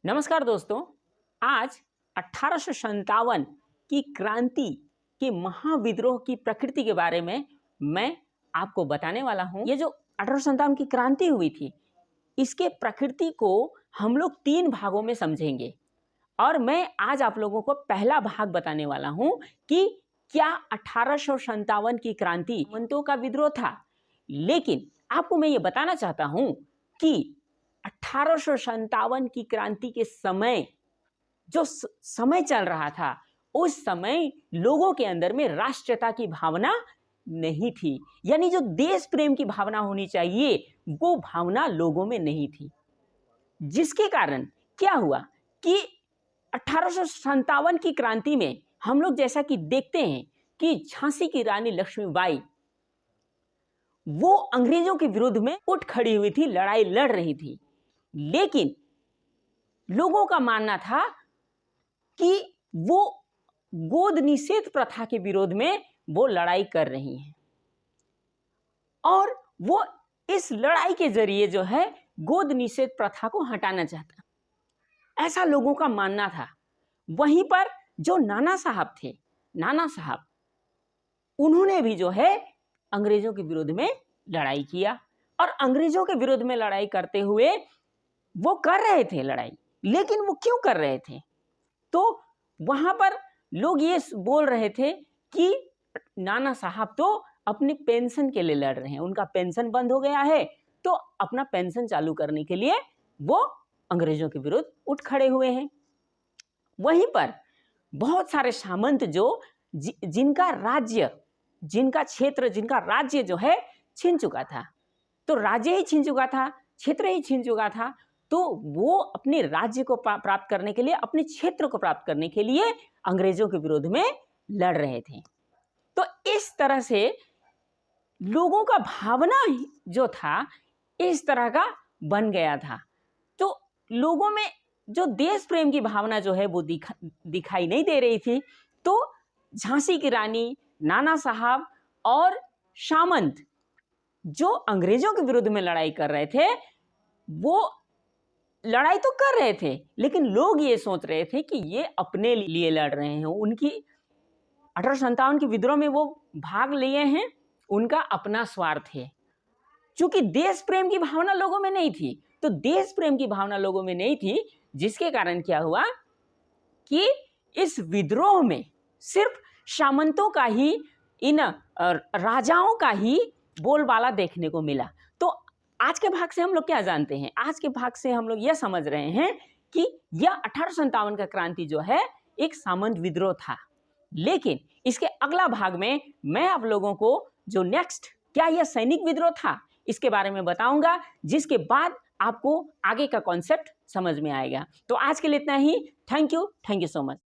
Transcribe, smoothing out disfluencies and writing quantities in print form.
नमस्कार दोस्तों। आज 1857 की क्रांति के महाविद्रोह की प्रकृति के बारे में मैं आपको बताने वाला हूं। ये जो 1857 की क्रांति हुई थी, इसके प्रकृति को हम लोग 3 भागों में समझेंगे और मैं आज आप लोगों को पहला भाग बताने वाला हूं कि क्या 1857 की क्रांति सामंतों का विद्रोह था। लेकिन आपको मैं ये बताना चाहता हूं कि 1857 की क्रांति के समय जो समय चल रहा था, उस समय लोगों के अंदर में राष्ट्रीयता की भावना नहीं थी, यानी जो देश प्रेम की भावना होनी चाहिए वो भावना लोगों में नहीं थी। जिसके कारण क्या हुआ कि 1857 की क्रांति में हम लोग जैसा कि देखते हैं कि झांसी की रानी लक्ष्मीबाई वो अंग्रेजों के विरुद्ध में उठ खड़ी हुई थी, लड़ाई लड़ रही थी। लेकिन लोगों का मानना था कि वो गोद निषेध प्रथा के विरोध में वो लड़ाई कर रही हैं और वो इस लड़ाई के जरिए जो है गोद निषेध प्रथा को हटाना चाहता, ऐसा लोगों का मानना था। वहीं पर जो नाना साहब थे, नाना साहब उन्होंने भी जो है अंग्रेजों के विरोध में लड़ाई किया और अंग्रेजों के विरोध में लड़ाई करते हुए वो कर रहे थे लड़ाई। लेकिन वो क्यों कर रहे थे? तो वहां पर लोग ये बोल रहे थे कि नाना साहब तो अपनी पेंशन के लिए लड़ रहे हैं, उनका पेंशन बंद हो गया है तो अपना पेंशन चालू करने के लिए वो अंग्रेजों के विरुद्ध उठ खड़े हुए हैं। वहीं पर बहुत सारे सामंत जो जिनका राज्य, जिनका क्षेत्र, जिनका राज्य जो है छीन चुका था, तो राज्य ही छीन चुका था, क्षेत्र ही छीन चुका था, तो वो अपने राज्य को प्राप्त करने के लिए, अपने क्षेत्र को प्राप्त करने के लिए अंग्रेजों के विरोध में लड़ रहे थे। तो इस तरह से लोगों का भावना जो था इस तरह का बन गया था। तो लोगों में जो देश प्रेम की भावना जो है वो दिखाई नहीं दे रही थी। तो झांसी की रानी, नाना साहब और सामंत जो अंग्रेजों के विरुद्ध में लड़ाई कर रहे थे, वो लड़ाई तो कर रहे थे लेकिन लोग ये सोच रहे थे कि ये अपने लिए लड़ रहे हैं। उनकी 1857 के विद्रोह में वो भाग लिए हैं, उनका अपना स्वार्थ है। क्योंकि देश प्रेम की भावना लोगों में नहीं थी, तो देश प्रेम की भावना लोगों में नहीं थी, जिसके कारण क्या हुआ कि इस विद्रोह में सिर्फ सामंतों का ही, इन राजाओं का ही बोलबाला देखने को मिला। तो आज के भाग से हम लोग क्या जानते हैं? आज के भाग से हम लोग यह समझ रहे हैं कि यह 1857 का क्रांति जो है एक सामंत विद्रोह था। लेकिन इसके अगला भाग में मैं आप लोगों को जो नेक्स्ट क्या यह सैनिक विद्रोह था इसके बारे में बताऊंगा, जिसके बाद आपको आगे का कॉन्सेप्ट समझ में आएगा। तो आज के लिए इतना ही। Thank you so much.